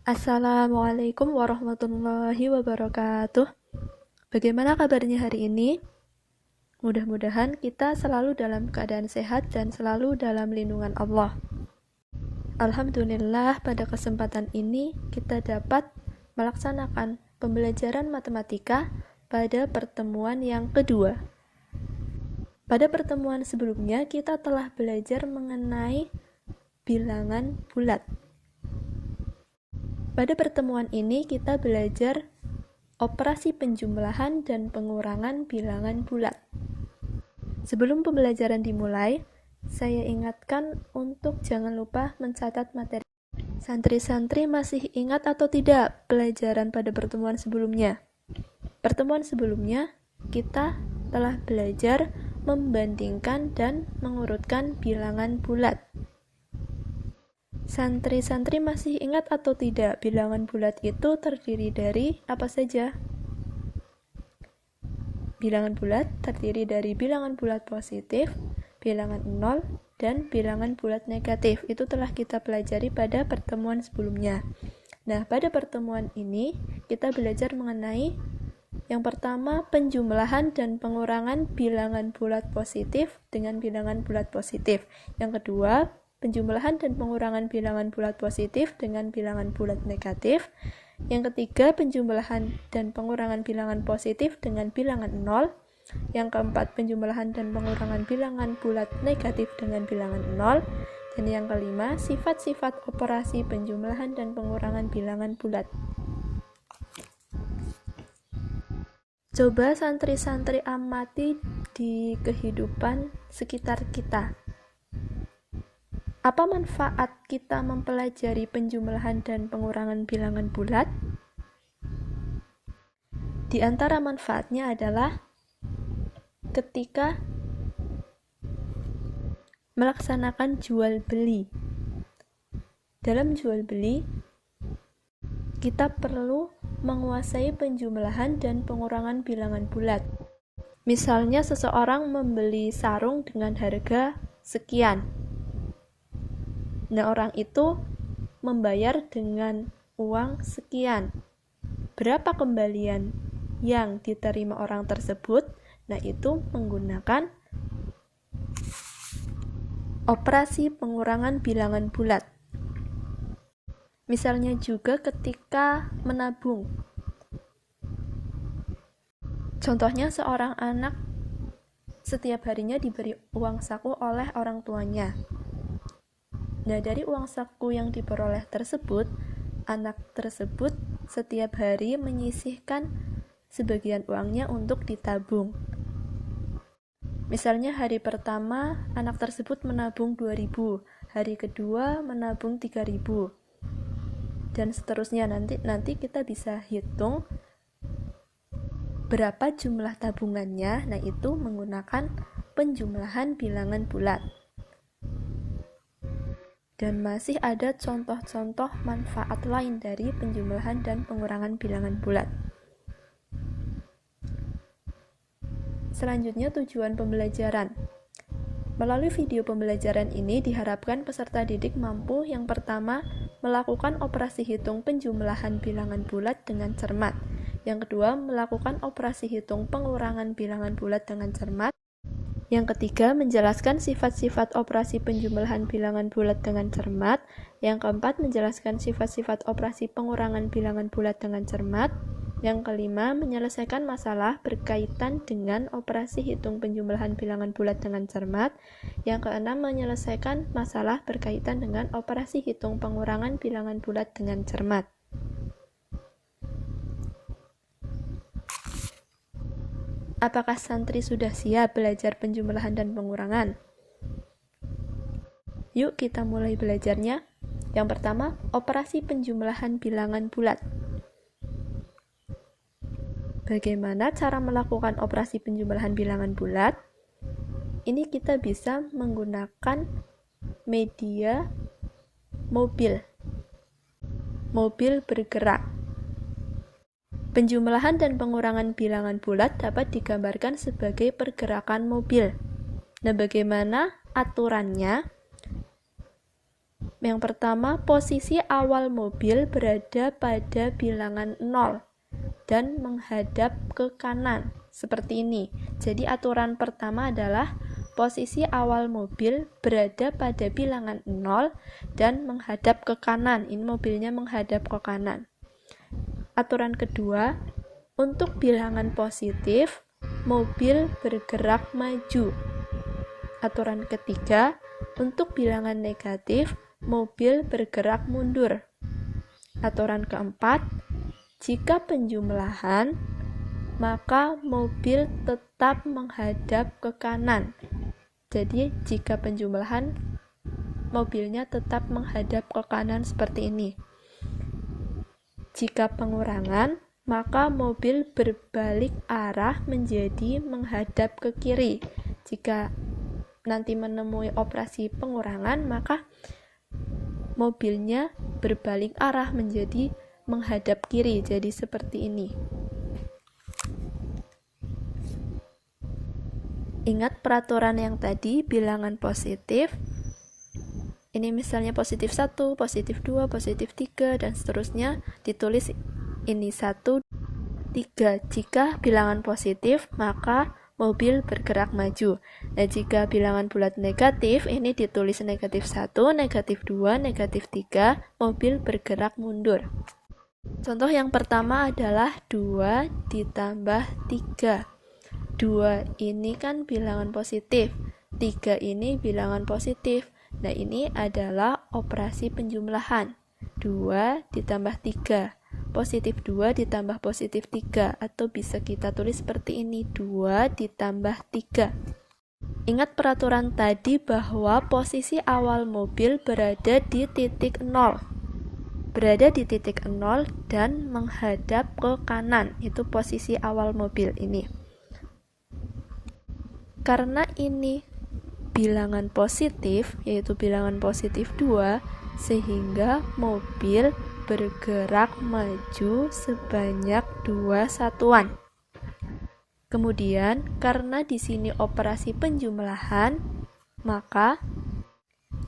Assalamualaikum warahmatullahi wabarakatuh. Bagaimana kabarnya hari ini? Mudah-mudahan kita selalu dalam keadaan sehat dan selalu dalam lindungan Allah. Alhamdulillah, pada kesempatan ini kita dapat melaksanakan pembelajaran matematika pada pertemuan yang kedua. Pada pertemuan sebelumnya kita telah belajar mengenai bilangan bulat. Pada pertemuan ini kita belajar operasi penjumlahan dan pengurangan bilangan bulat. Sebelum pembelajaran dimulai, saya ingatkan untuk jangan lupa mencatat materi. Santri-santri masih ingat atau tidak pelajaran pada pertemuan sebelumnya? Pertemuan sebelumnya kita telah belajar membandingkan dan mengurutkan bilangan bulat. Santri-santri masih ingat atau tidak bilangan bulat itu terdiri dari apa saja? Bilangan bulat terdiri dari bilangan bulat positif, bilangan 0, dan bilangan bulat negatif. Itu telah kita pelajari pada pertemuan sebelumnya. Nah, pada pertemuan ini kita belajar mengenai yang pertama, penjumlahan dan pengurangan bilangan bulat positif dengan bilangan bulat positif. Yang kedua, penjumlahan dan pengurangan bilangan bulat positif dengan bilangan bulat negatif. Yang ketiga, penjumlahan dan pengurangan bilangan positif dengan bilangan 0. Yang keempat, penjumlahan dan pengurangan bilangan bulat negatif dengan bilangan 0. Dan yang kelima, sifat-sifat operasi penjumlahan dan pengurangan bilangan bulat. Coba santri-santri amati di kehidupan sekitar kita. Apa manfaat kita mempelajari penjumlahan dan pengurangan bilangan bulat? Di antara manfaatnya adalah ketika melaksanakan jual beli. Dalam jual beli, kita perlu menguasai penjumlahan dan pengurangan bilangan bulat. Misalnya seseorang membeli sarung dengan harga sekian. Nah, orang itu membayar dengan uang sekian. Berapa kembalian yang diterima orang tersebut? Nah, itu menggunakan operasi pengurangan bilangan bulat. Misalnya juga ketika menabung. Contohnya seorang anak setiap harinya diberi uang saku oleh orang tuanya. Nah, dari uang saku yang diperoleh tersebut, anak tersebut setiap hari menyisihkan sebagian uangnya untuk ditabung. Misalnya hari pertama, anak tersebut menabung 2.000, hari kedua menabung 3.000, dan seterusnya. Nanti kita bisa hitung berapa jumlah tabungannya. Nah, itu menggunakan penjumlahan bilangan bulat. Dan masih ada contoh-contoh manfaat lain dari penjumlahan dan pengurangan bilangan bulat. Selanjutnya, tujuan pembelajaran. Melalui video pembelajaran ini diharapkan peserta didik mampu yang pertama, melakukan operasi hitung penjumlahan bilangan bulat dengan cermat. Yang kedua, melakukan operasi hitung pengurangan bilangan bulat dengan cermat. Yang ketiga, menjelaskan sifat-sifat operasi penjumlahan bilangan bulat dengan cermat. Yang keempat, menjelaskan sifat-sifat operasi pengurangan bilangan bulat dengan cermat. Yang kelima, menyelesaikan masalah berkaitan dengan operasi hitung penjumlahan bilangan bulat dengan cermat. Yang keenam, menyelesaikan masalah berkaitan dengan operasi hitung pengurangan bilangan bulat dengan cermat. Apakah santri sudah siap belajar penjumlahan dan pengurangan? Yuk kita mulai belajarnya. Yang pertama, operasi penjumlahan bilangan bulat. Bagaimana cara melakukan operasi penjumlahan bilangan bulat? Ini kita bisa menggunakan media mobil bergerak. Penjumlahan dan pengurangan bilangan bulat dapat digambarkan sebagai pergerakan mobil. Nah, bagaimana aturannya? Yang pertama, posisi awal mobil berada pada bilangan 0 dan menghadap ke kanan, seperti ini. Jadi aturan pertama adalah posisi awal mobil berada pada bilangan 0 dan menghadap ke kanan. Ini mobilnya menghadap ke kanan. Aturan kedua, untuk bilangan positif, mobil bergerak maju. Aturan ketiga, untuk bilangan negatif, mobil bergerak mundur. Aturan keempat, jika penjumlahan, maka mobil tetap menghadap ke kanan. Jadi, jika penjumlahan, mobilnya tetap menghadap ke kanan seperti ini. Jika pengurangan, maka mobil berbalik arah menjadi menghadap ke kiri. Jika nanti menemui operasi pengurangan, maka mobilnya berbalik arah menjadi menghadap kiri. Jadi seperti ini. Ingat peraturan yang tadi, bilangan positif. Ini misalnya positif 1, positif 2, positif 3, dan seterusnya. Ditulis ini 1, 3. Jika bilangan positif, maka mobil bergerak maju. Nah, jika bilangan bulat negatif, ini ditulis negatif 1, negatif 2, negatif 3, mobil bergerak mundur. Contoh yang pertama adalah 2 ditambah 3. 2 ini kan bilangan positif, 3 ini bilangan positif. Nah, ini adalah operasi penjumlahan. 2 ditambah 3. Positif 2 ditambah positif 3. Atau bisa kita tulis seperti ini, 2 ditambah 3. Ingat peraturan tadi bahwa posisi awal mobil berada di titik 0. Berada di titik 0 dan menghadap ke kanan. Itu posisi awal mobil ini. Karena ini bilangan positif, yaitu bilangan positif 2, sehingga mobil bergerak maju sebanyak 2 satuan. Kemudian, karena di sini operasi penjumlahan, maka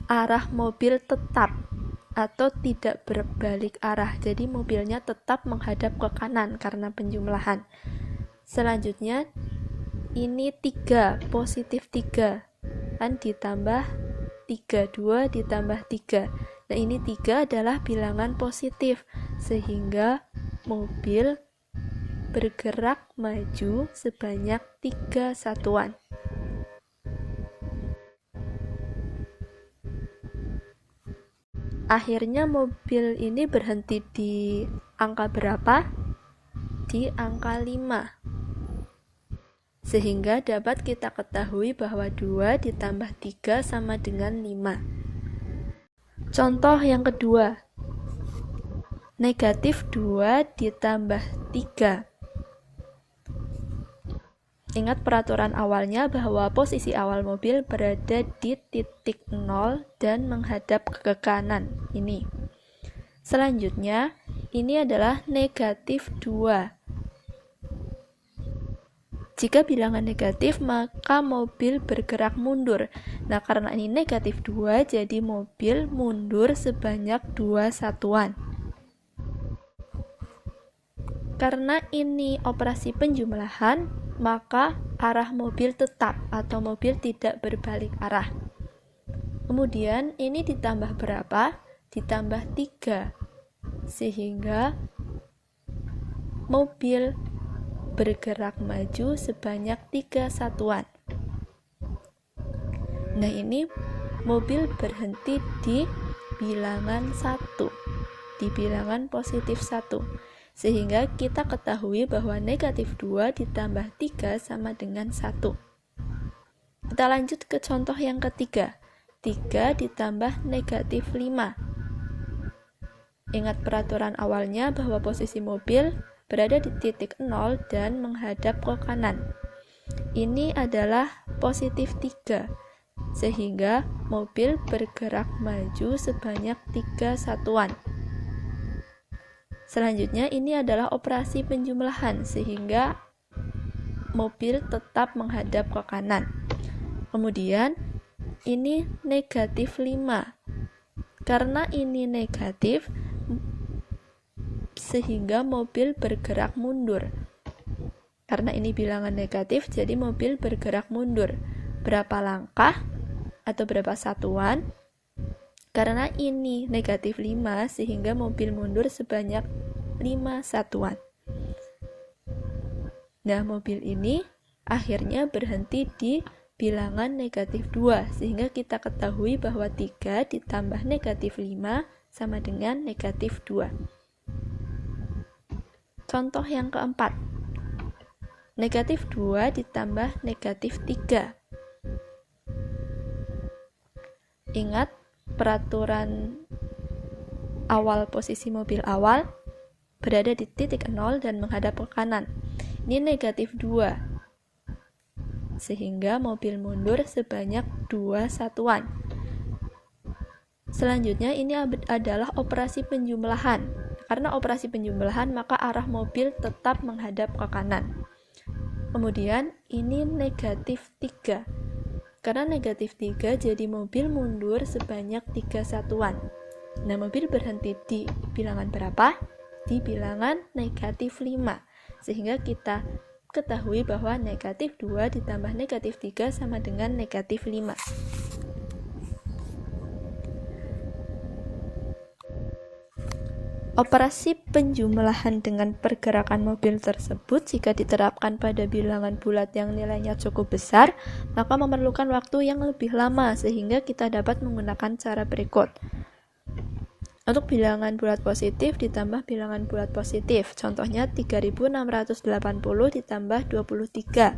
arah mobil tetap atau tidak berbalik arah. Jadi mobilnya tetap menghadap ke kanan karena penjumlahan. Selanjutnya, ini 3, positif 3. Kan ditambah 3, 2 ditambah 3. Nah, ini 3 adalah bilangan positif, sehingga mobil bergerak maju sebanyak 3 satuan. Akhirnya mobil ini berhenti di angka berapa? Di angka 5. Sehingga dapat kita ketahui bahwa 2 ditambah 3 sama dengan 5. Contoh yang kedua, negatif 2 ditambah 3. Ingat peraturan awalnya bahwa posisi awal mobil berada di titik 0 dan menghadap ke kanan. Ini. Selanjutnya, ini adalah negatif 2. Jika bilangan negatif, maka mobil bergerak mundur. Nah, karena ini negatif 2, jadi mobil mundur sebanyak 2 satuan. Karena ini operasi penjumlahan, maka arah mobil tetap atau mobil tidak berbalik arah. Kemudian ini ditambah berapa? Ditambah 3. Sehingga mobil bergerak maju sebanyak 3 satuan. Nah, ini mobil berhenti di bilangan 1, di bilangan positif 1. Sehingga kita ketahui bahwa negatif 2 ditambah 3 sama dengan 1. Kita lanjut ke contoh yang ketiga. 3 ditambah negatif 5. Ingat peraturan awalnya bahwa posisi mobil berada di titik 0 dan menghadap ke kanan. Ini adalah positif 3, sehingga mobil bergerak maju sebanyak 3 satuan. Selanjutnya, ini adalah operasi penjumlahan, sehingga mobil tetap menghadap ke kanan. Kemudian, ini negatif 5. Karena ini negatif, sehingga mobil bergerak mundur. Karena ini bilangan negatif, jadi mobil bergerak mundur. Berapa langkah atau berapa satuan? Karena ini negatif 5, sehingga mobil mundur sebanyak 5 satuan. Nah, mobil ini akhirnya berhenti di bilangan negatif 2, sehingga kita ketahui bahwa 3 ditambah negatif 5 sama dengan negatif 2. Contoh yang keempat, negatif 2 ditambah negatif 3. Ingat peraturan awal, posisi mobil awal berada di titik 0 dan menghadap ke kanan. Ini negatif 2, sehingga mobil mundur sebanyak 2 satuan. Selanjutnya ini adalah operasi penjumlahan. Karena operasi penjumlahan, maka arah mobil tetap menghadap ke kanan. Kemudian ini negatif 3. Karena negatif 3, jadi mobil mundur sebanyak 3 satuan. Nah, mobil berhenti di bilangan berapa? Di bilangan negatif 5. Sehingga kita ketahui bahwa negatif 2 ditambah negatif 3 sama dengan negatif 5. Operasi penjumlahan dengan pergerakan mobil tersebut jika diterapkan pada bilangan bulat yang nilainya cukup besar, maka memerlukan waktu yang lebih lama sehingga kita dapat menggunakan cara berikut. Untuk bilangan bulat positif ditambah bilangan bulat positif, contohnya 3680 ditambah 23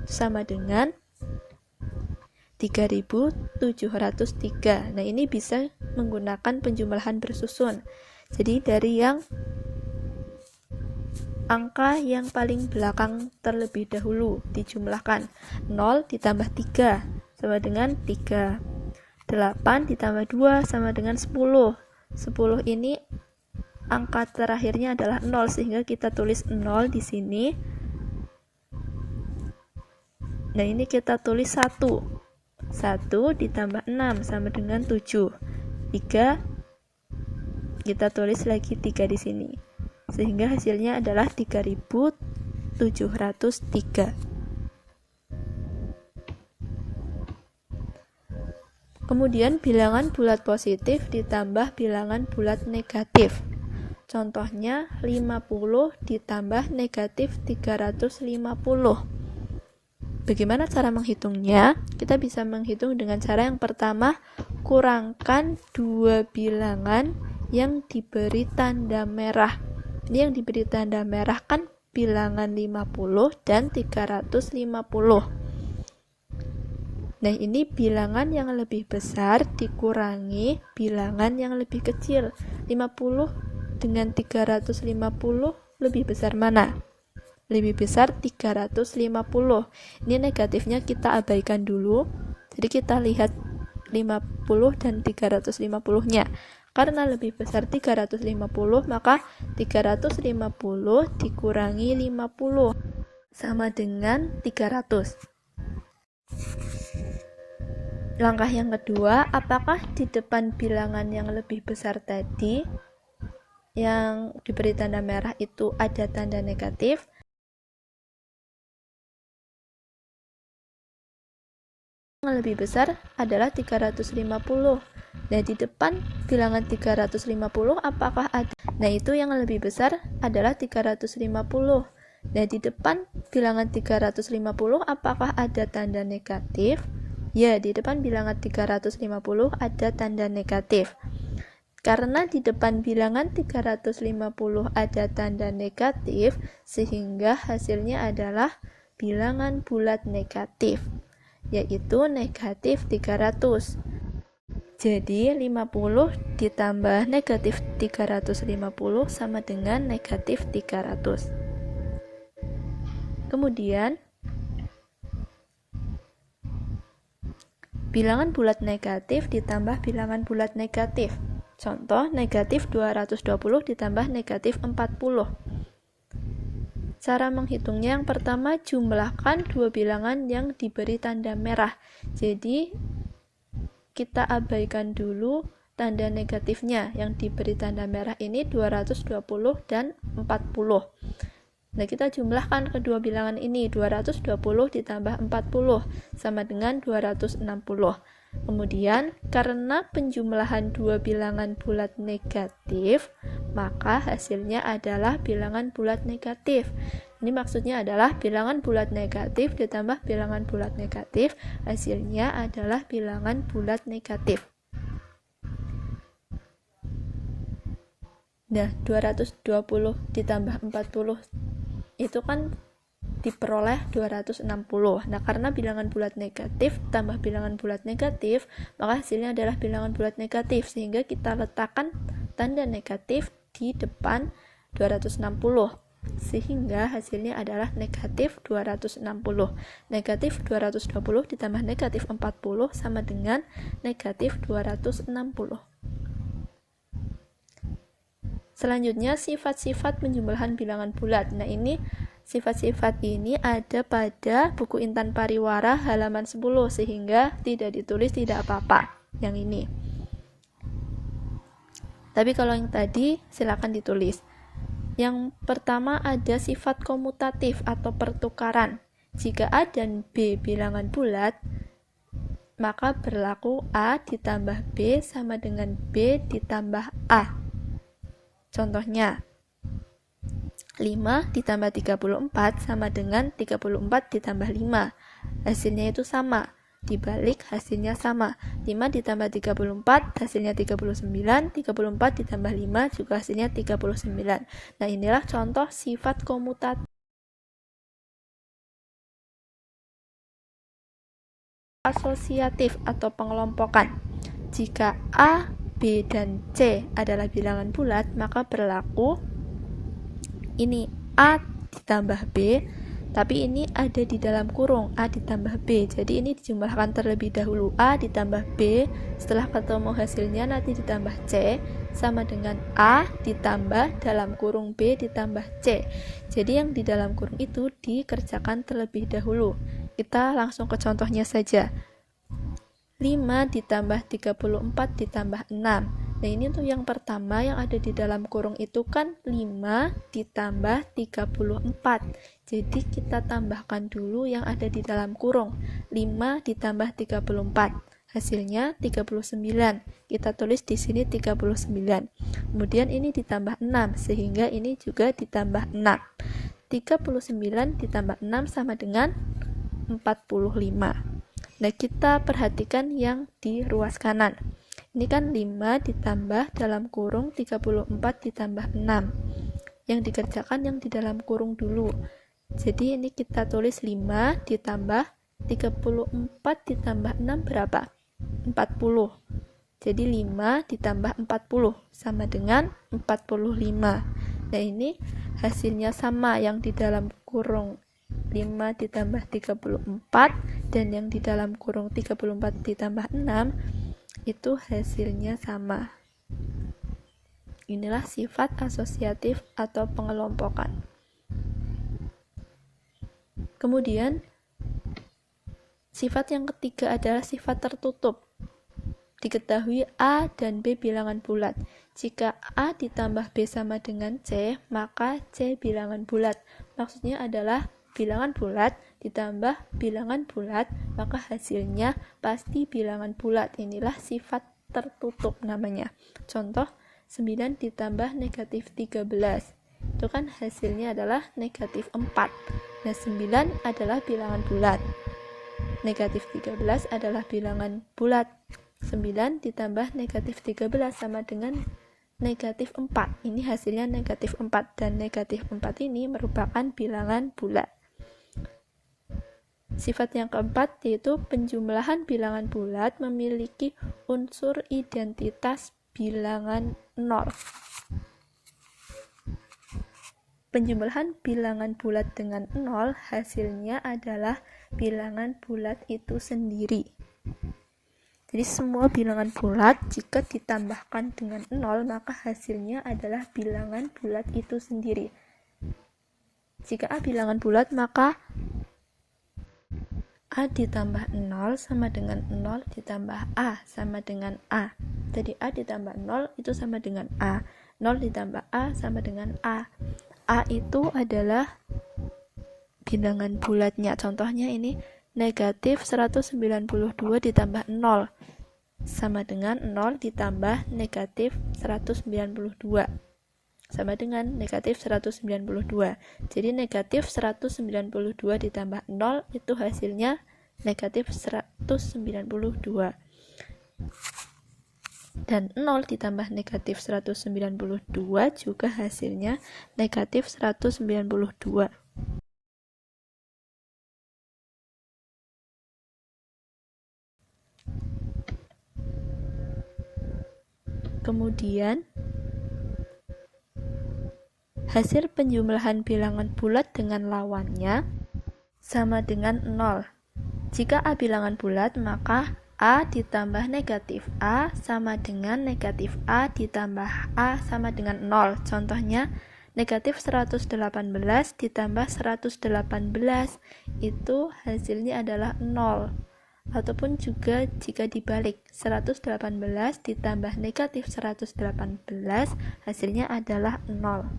sama dengan 3703. Nah, ini bisa menggunakan penjumlahan bersusun. Jadi dari yang angka yang paling belakang terlebih dahulu dijumlahkan. 0 ditambah 3 sama dengan 3. 8 ditambah 2 sama dengan 10. 10 ini angka terakhirnya adalah 0, sehingga kita tulis 0 di sini. Nah, ini kita tulis 1. 1 ditambah 6 sama dengan 7. 3 kita tulis lagi 3 di sini. Sehingga hasilnya adalah 3703. Kemudian bilangan bulat positif ditambah bilangan bulat negatif. Contohnya 50 ditambah negatif 350. Bagaimana cara menghitungnya? Kita bisa menghitung dengan cara yang pertama, kurangkan 2 bilangan yang diberi tanda merah. Ini yang diberi tanda merah kan bilangan 50 dan 350. Nah, ini bilangan yang lebih besar dikurangi bilangan yang lebih kecil. 50 dengan 350 lebih besar mana? Lebih besar 350. Ini negatifnya kita abaikan dulu. Jadi kita lihat 50 dan 350-nya. Karena lebih besar 350, maka 350 dikurangi 50 sama dengan 300. Langkah yang kedua, apakah di depan bilangan yang lebih besar tadi yang diberi tanda merah itu ada tanda negatif? Yang lebih besar adalah 350. Nah, di depan bilangan 350 apakah ada? Nah, itu yang lebih besar adalah 350. Nah, di depan bilangan 350 apakah ada tanda negatif? Ya, di depan bilangan 350 ada tanda negatif. Karena di depan bilangan 350 ada tanda negatif, sehingga hasilnya adalah bilangan bulat negatif, yaitu negatif 300. Jadi 50 ditambah negatif 350 sama dengan negatif 300. Kemudian bilangan bulat negatif ditambah bilangan bulat negatif. Contoh, negatif 220 ditambah negatif 40. Cara menghitungnya yang pertama, jumlahkan 2 bilangan yang diberi tanda merah. Jadi, kita abaikan dulu tanda negatifnya. Yang diberi tanda merah ini 220 dan 40. Nah, kita jumlahkan kedua bilangan ini. 220 ditambah 40 sama dengan 260. Kemudian, karena penjumlahan dua bilangan bulat negatif, maka hasilnya adalah bilangan bulat negatif. Ini maksudnya adalah bilangan bulat negatif ditambah bilangan bulat negatif, hasilnya adalah bilangan bulat negatif. Nah, 220 ditambah 40 itu kan diperoleh 260. Nah, karena bilangan bulat negatif tambah bilangan bulat negatif, maka hasilnya adalah bilangan bulat negatif, sehingga kita letakkan tanda negatif di depan 260, sehingga hasilnya adalah negatif 260. Negatif 220 ditambah negatif 40 sama dengan negatif 260. Selanjutnya, sifat-sifat penjumlahan bilangan bulat. Nah, ini sifat-sifat ini ada pada buku Intan Pariwara halaman 10, sehingga tidak ditulis tidak apa-apa yang ini. Tapi kalau yang tadi silakan ditulis. Yang pertama ada sifat komutatif atau pertukaran. Jika A dan B bilangan bulat, maka berlaku A ditambah B sama dengan B ditambah A. Contohnya, 5 ditambah 34 sama dengan 34 ditambah 5. Hasilnya itu sama. Dibalik hasilnya sama. 5 ditambah 34 hasilnya 39, 34 ditambah 5 juga hasilnya 39. Nah, inilah contoh sifat komutatif asosiatif atau pengelompokan. Jika A, B, dan C adalah bilangan bulat, maka berlaku ini A ditambah B, tapi ini ada di dalam kurung A ditambah B, jadi ini dijumlahkan terlebih dahulu. A ditambah B, setelah ketemu hasilnya nanti ditambah C, sama dengan A ditambah dalam kurung B ditambah C. Jadi yang di dalam kurung itu dikerjakan terlebih dahulu. Kita langsung ke contohnya saja. 5 ditambah 34 ditambah 6. Nah, ini untuk yang pertama yang ada di dalam kurung itu kan 5 ditambah 34. Jadi kita tambahkan dulu yang ada di dalam kurung. 5 ditambah 34. Hasilnya 39. Kita tulis di sini 39. Kemudian ini ditambah 6, sehingga ini juga ditambah 6. 39 ditambah 6 sama dengan 45. Nah, kita perhatikan yang di ruas kanan. Ini kan 5 ditambah dalam kurung 34 ditambah 6. Yang dikerjakan yang di dalam kurung dulu. Jadi ini kita tulis 5 ditambah 34 ditambah 6 berapa? 40. Jadi 5 ditambah 40 sama dengan 45. Nah, ini hasilnya sama, yang di dalam kurung 5 ditambah 34 dan yang di dalam kurung 34 ditambah 6 itu hasilnya sama. Inilah sifat asosiatif atau pengelompokan. Kemudian sifat yang ketiga adalah sifat tertutup. Diketahui A dan B bilangan bulat. Jika A ditambah B sama dengan C, maka C bilangan bulat. Maksudnya adalah bilangan bulat ditambah bilangan bulat, maka hasilnya pasti bilangan bulat. Inilah sifat tertutup namanya. Contoh, 9 ditambah negatif 13. Itu kan hasilnya adalah negatif 4. Nah, 9 adalah bilangan bulat. Negatif 13 adalah bilangan bulat. 9 ditambah negatif 13 sama dengan negatif 4. Ini hasilnya negatif 4, dan negatif 4 ini merupakan bilangan bulat. Sifat yang keempat yaitu penjumlahan bilangan bulat memiliki unsur identitas bilangan 0. Penjumlahan bilangan bulat dengan 0 hasilnya adalah bilangan bulat itu sendiri. Jadi semua bilangan bulat jika ditambahkan dengan 0 maka hasilnya adalah bilangan bulat itu sendiri. Jika A bilangan bulat, maka A ditambah 0 sama dengan 0 ditambah A sama dengan A. Tadi A ditambah 0 itu sama dengan A. 0 ditambah A sama dengan A. A itu adalah bilangan bulatnya. Contohnya ini negatif 192 ditambah 0 sama dengan 0 ditambah negatif 192 sama dengan negatif 192. Jadi negatif 192 ditambah 0 itu hasilnya negatif 192. Dan 0 ditambah negatif 192 juga hasilnya negatif 192. Kemudian hasil penjumlahan bilangan bulat dengan lawannya sama dengan 0. Jika A bilangan bulat, maka A ditambah negatif A sama dengan negatif A ditambah A sama dengan 0. Contohnya, negatif 118 ditambah 118 itu hasilnya adalah 0. Ataupun juga jika dibalik, 118 ditambah negatif 118 hasilnya adalah 0.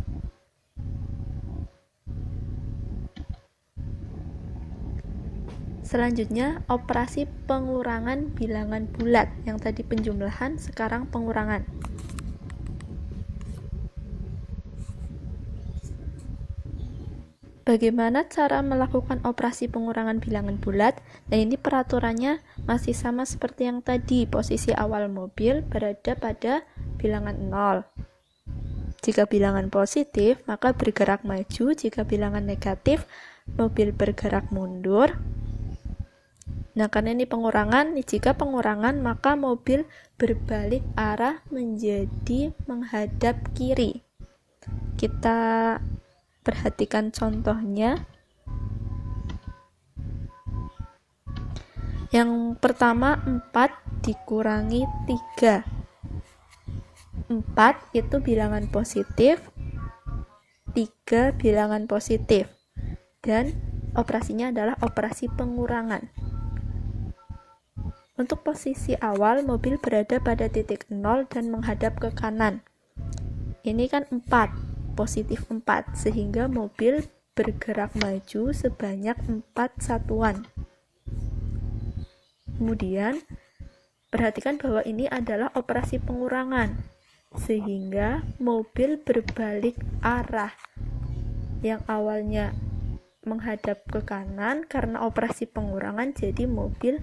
Selanjutnya, operasi pengurangan bilangan bulat. Yang tadi penjumlahan, sekarang pengurangan. Bagaimana cara melakukan operasi pengurangan bilangan bulat? Nah, ini peraturannya masih sama seperti yang tadi. Posisi awal mobil berada pada bilangan 0. Jika bilangan positif, maka bergerak maju. Jika bilangan negatif, mobil bergerak mundur. Nah, karena ini pengurangan, jika pengurangan, maka mobil berbalik arah menjadi menghadap kiri. Kita perhatikan contohnya. Yang pertama, 4 dikurangi 3. 4 itu bilangan positif, 3 bilangan positif. Dan operasinya adalah operasi pengurangan. Untuk posisi awal, mobil berada pada titik 0 dan menghadap ke kanan. Ini kan 4, positif 4, sehingga mobil bergerak maju sebanyak 4 satuan. Kemudian, perhatikan bahwa ini adalah operasi pengurangan, sehingga mobil berbalik arah. Yang awalnya menghadap ke kanan, karena operasi pengurangan, jadi mobil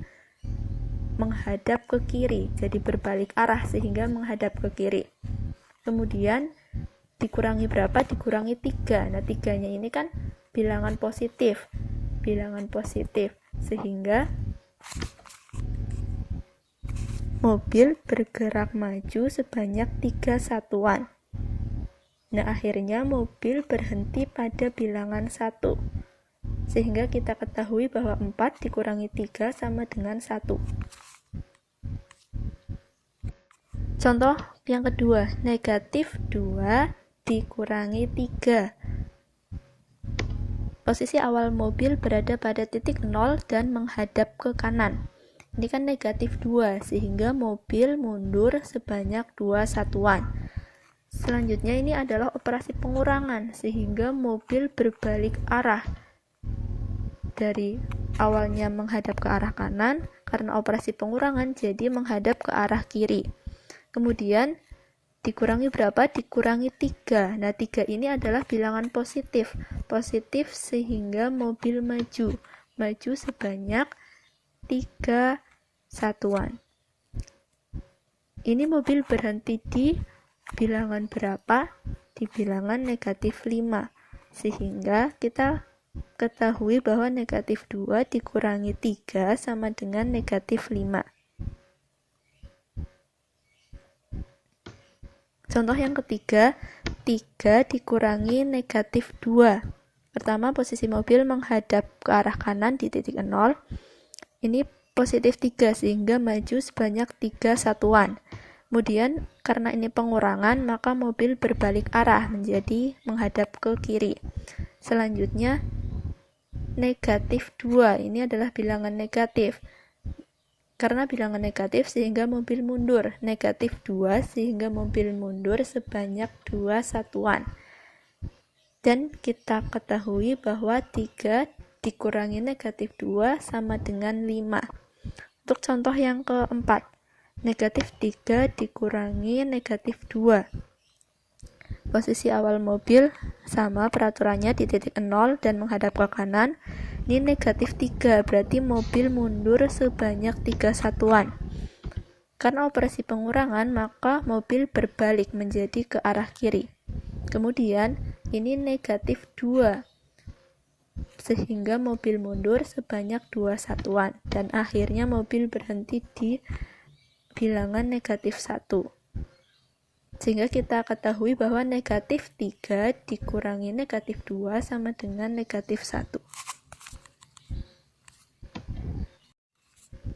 menghadap ke kiri, jadi berbalik arah sehingga menghadap ke kiri. Kemudian dikurangi berapa? Dikurangi 3. Nah, 3-nya ini kan bilangan positif, sehingga mobil bergerak maju sebanyak 3 satuan. Nah, akhirnya mobil berhenti pada bilangan 1, sehingga kita ketahui bahwa 4 dikurangi 3 sama dengan 1. Contoh yang kedua, negatif 2 dikurangi 3. Posisi awal mobil berada pada titik 0 dan menghadap ke kanan. Ini kan negatif 2, sehingga mobil mundur sebanyak 2 satuan. Selanjutnya ini adalah operasi pengurangan, sehingga mobil berbalik arah. Dari awalnya menghadap ke arah kanan, karena operasi pengurangan jadi menghadap ke arah kiri. Kemudian dikurangi berapa? Dikurangi 3. Nah, 3 ini adalah bilangan positif. Positif sehingga mobil maju sebanyak 3 satuan. Ini mobil berhenti di bilangan berapa? Di bilangan negatif 5. Sehingga kita ketahui bahwa negatif 2 dikurangi 3 sama dengan negatif 5. Contoh yang ketiga, 3 dikurangi negatif 2. Pertama, posisi mobil menghadap ke arah kanan di titik 0. Ini positif 3, sehingga maju sebanyak 3 satuan. Kemudian, karena ini pengurangan, maka mobil berbalik arah menjadi menghadap ke kiri. Selanjutnya, negatif 2. Ini adalah bilangan negatif. karena bilangan negatif sehingga mobil mundur. Negatif 2 sehingga mobil mundur sebanyak 2 satuan. Dan kita ketahui bahwa 3 dikurangi negatif 2 sama dengan 5. Untuk contoh yang keempat, negatif 3 dikurangi negatif 2. Posisi awal mobil sama peraturannya di titik 0 dan menghadap ke kanan. Ini negatif 3, berarti mobil mundur sebanyak 3 satuan. Karena operasi pengurangan, maka mobil berbalik menjadi ke arah kiri. Kemudian, ini negatif 2, sehingga mobil mundur sebanyak 2 satuan. Dan akhirnya mobil berhenti di bilangan negatif 1. Sehingga kita ketahui bahwa negatif 3 dikurangi negatif 2 sama dengan negatif 1.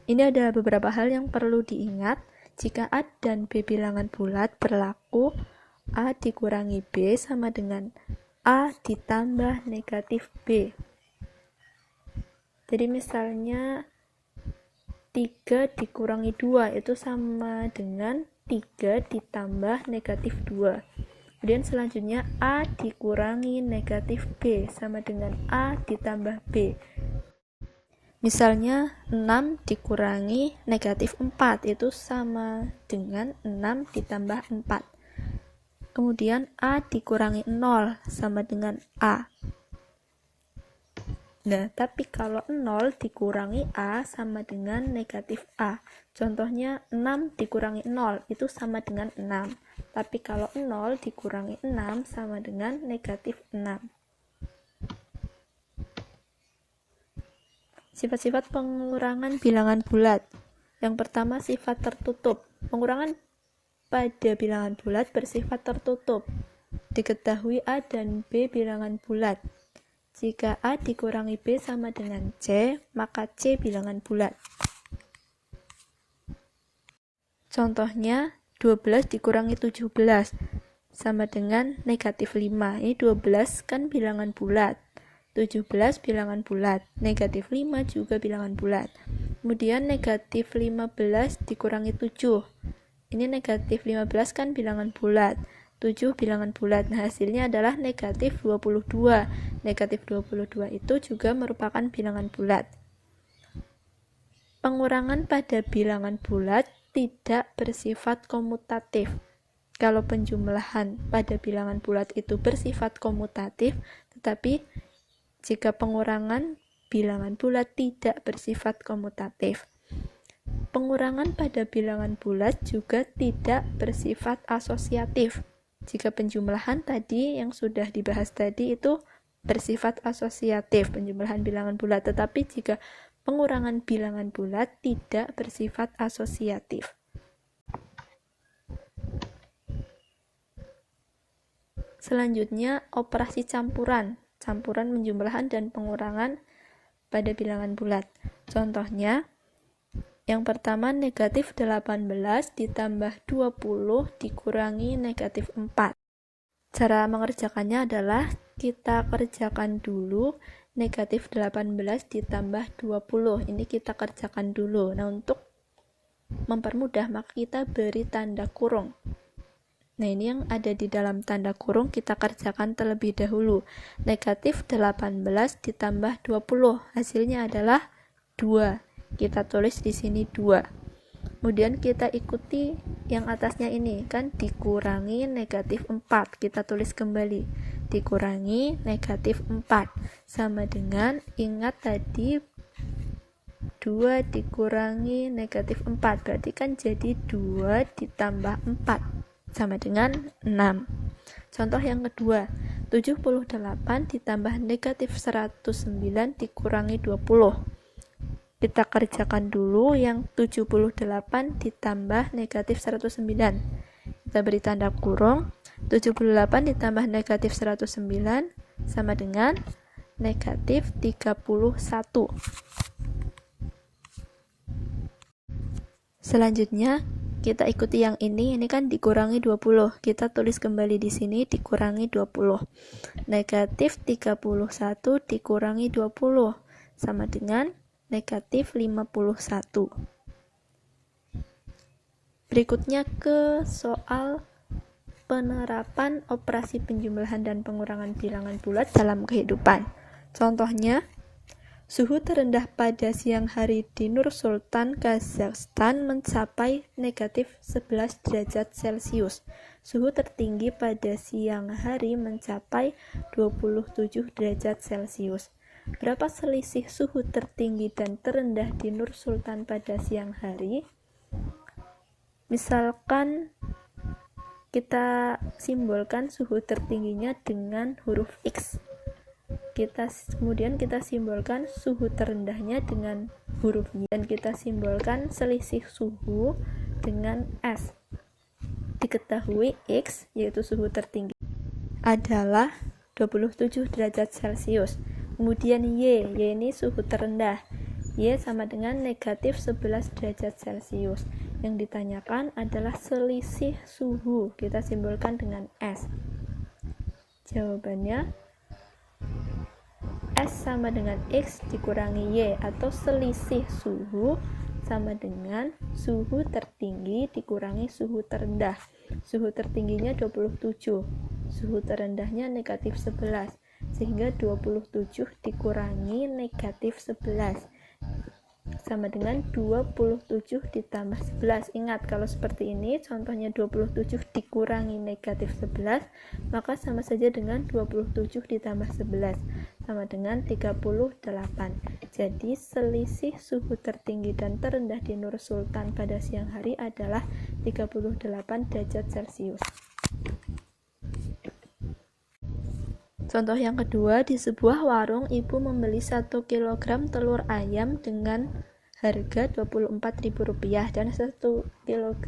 Ini ada beberapa hal yang perlu diingat. Jika A dan B bilangan bulat berlaku, A dikurangi B sama dengan A ditambah negatif B. Jadi misalnya 3 dikurangi 2 itu sama dengan 3 ditambah negatif 2. Kemudian selanjutnya A dikurangi negatif B sama dengan A ditambah B. Misalnya 6 dikurangi negatif 4 itu sama dengan 6 ditambah 4. Kemudian A dikurangi 0 sama dengan A. Nah, tapi kalau 0 dikurangi A sama dengan negatif A. Contohnya 6 dikurangi 0 itu sama dengan 6. Tapi kalau 0 dikurangi 6 sama dengan negatif 6. Sifat-sifat pengurangan bilangan bulat. Yang pertama, sifat tertutup. Pengurangan pada bilangan bulat bersifat tertutup. Diketahui A dan B bilangan bulat. Jika A dikurangi B sama dengan C, maka C bilangan bulat. Contohnya, 12 dikurangi 17 sama dengan negatif 5. Ini 12 kan bilangan bulat. 17 bilangan bulat. Negatif 5 juga bilangan bulat. Kemudian negatif 15 dikurangi 7. Ini negatif 15 kan bilangan bulat. 7 bilangan bulat. Nah, hasilnya adalah negatif 22. Negatif 22 itu juga merupakan bilangan bulat. Pengurangan pada bilangan bulat tidak bersifat komutatif. Kalau penjumlahan pada bilangan bulat itu bersifat komutatif, tetapi jika pengurangan bilangan bulat tidak bersifat komutatif. Pengurangan pada bilangan bulat juga tidak bersifat asosiatif. Jika penjumlahan tadi yang sudah dibahas tadi itu bersifat asosiatif, penjumlahan bilangan bulat, tetapi jika pengurangan bilangan bulat tidak bersifat asosiatif. Selanjutnya, operasi campuran penjumlahan dan pengurangan pada bilangan bulat. Contohnya, yang pertama negatif 18 ditambah 20 dikurangi negatif 4. Cara mengerjakannya adalah kita kerjakan dulu negatif 18 ditambah 20. Ini kita kerjakan dulu. Nah, untuk mempermudah maka kita beri tanda kurung. Nah, ini yang ada di dalam tanda kurung kita kerjakan terlebih dahulu. Negatif 18 ditambah 20. Hasilnya adalah 2. Kita tulis di sini 2. Kemudian kita ikuti yang atasnya ini, kan dikurangi negatif 4. Kita tulis kembali. Dikurangi negatif 4. Sama dengan, ingat tadi 2 dikurangi negatif 4. Berarti kan jadi 2 ditambah 4. Sama dengan 6. Contoh yang kedua, 78 ditambah negatif 109 dikurangi 20. Kita kerjakan dulu yang 78 ditambah negatif 109. Kita beri tanda kurung. 78 ditambah negatif 109 sama dengan negatif 31. Selanjutnya, kita ikuti yang ini kan dikurangi 20. Kita tulis kembali di sini dikurangi 20. Negatif 31 dikurangi 20 sama dengan negatif 51. Berikutnya ke soal penerapan operasi penjumlahan dan pengurangan bilangan bulat dalam kehidupan. Contohnya, suhu terendah pada siang hari di Nur Sultan, Kazakhstan mencapai negatif 11 derajat Celcius. Suhu tertinggi pada siang hari mencapai 27 derajat Celcius. Berapa selisih suhu tertinggi dan terendah di Nur Sultan pada siang hari? Misalkan kita simbolkan suhu tertingginya dengan huruf X. Kemudian kita simbolkan suhu terendahnya dengan huruf Y, dan kita simbolkan selisih suhu dengan S. Diketahui X, yaitu suhu tertinggi, adalah 27 derajat Celcius. Kemudian Y ini suhu terendah. Y sama dengan negatif 11 derajat Celcius. Yang ditanyakan adalah selisih suhu. Kita simbolkan dengan S. Jawabannya S sama dengan X dikurangi Y, atau selisih suhu sama dengan suhu tertinggi dikurangi suhu terendah. Suhu tertingginya 27, suhu terendahnya negatif 11, sehingga 27 dikurangi negatif 11 sama dengan 27 ditambah 11. Ingat, kalau seperti ini contohnya 27 dikurangi negatif 11, maka sama saja dengan 27 ditambah 11 sama dengan 38. Jadi selisih suhu tertinggi dan terendah di Nur Sultan pada siang hari adalah 38 derajat Celcius. Contoh yang kedua, di sebuah warung ibu membeli 1 kg telur ayam dengan harga Rp24.000 dan 1 kg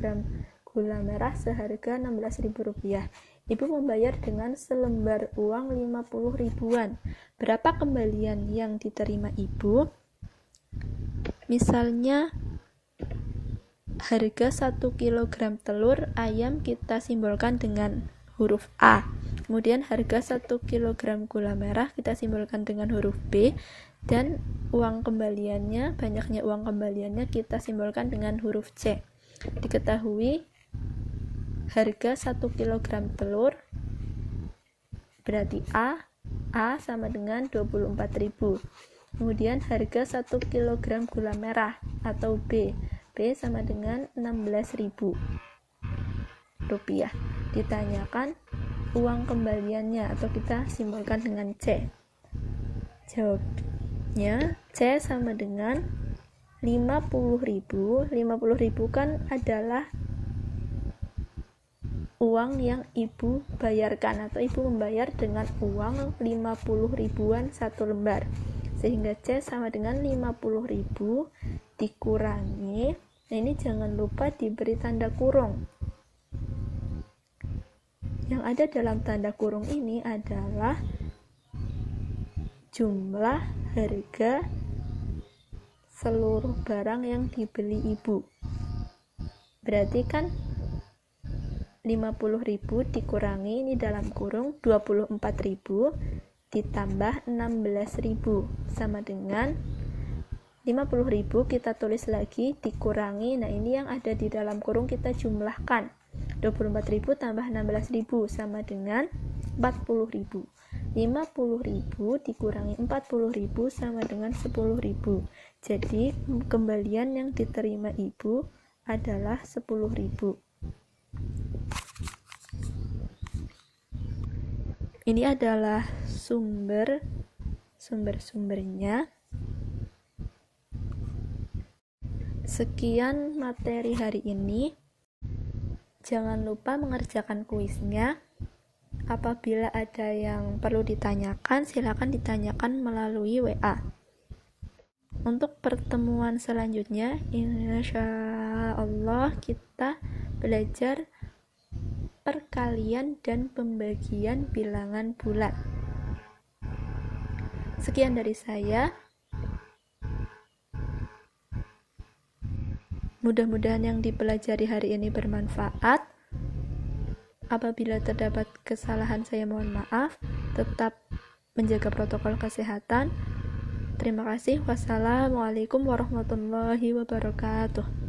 gula merah seharga Rp16.000. Ibu membayar dengan selembar uang 50 ribuan. Berapa kembalian yang diterima ibu? Misalnya harga 1 kg telur ayam kita simbolkan dengan huruf A. Kemudian harga 1 kg gula merah kita simbolkan dengan huruf B, dan uang kembaliannya, banyaknya uang kembaliannya kita simbolkan dengan huruf C. Diketahui harga 1 kg telur berarti A sama dengan 24.000. Kemudian harga 1 kg gula merah atau B sama dengan Rp16.000. Ditanyakan uang kembaliannya, atau kita simbolkan dengan C. Jawabnya C sama dengan 50.000. 50.000 kan adalah uang yang ibu bayarkan, atau ibu membayar dengan uang 50 ribuan satu lembar, sehingga C sama dengan 50.000 dikurangi, nah ini jangan lupa diberi tanda kurung. Yang ada dalam tanda kurung ini adalah jumlah harga seluruh barang yang dibeli ibu. Berarti kan 50.000 dikurangi, ini dalam kurung 24.000 ditambah 16.000 sama dengan 50.000 kita tulis lagi dikurangi, nah ini yang ada di dalam kurung kita jumlahkan, 24.000 tambah 16.000 sama dengan 40.000. 50.000 dikurangi 40.000 sama dengan 10.000. Jadi kembalian yang diterima ibu adalah 10.000. Ini adalah sumber-sumbernya. Sekian materi hari ini. Jangan lupa mengerjakan kuisnya. Apabila ada yang perlu ditanyakan, silakan ditanyakan melalui WA. Untuk pertemuan selanjutnya, insyaallah kita belajar perkalian dan pembagian bilangan bulat. Sekian dari saya. Mudah-mudahan yang dipelajari hari ini bermanfaat. Apabila terdapat kesalahan, saya mohon maaf. Tetap menjaga protokol kesehatan. Terima kasih. Wassalamualaikum warahmatullahi wabarakatuh.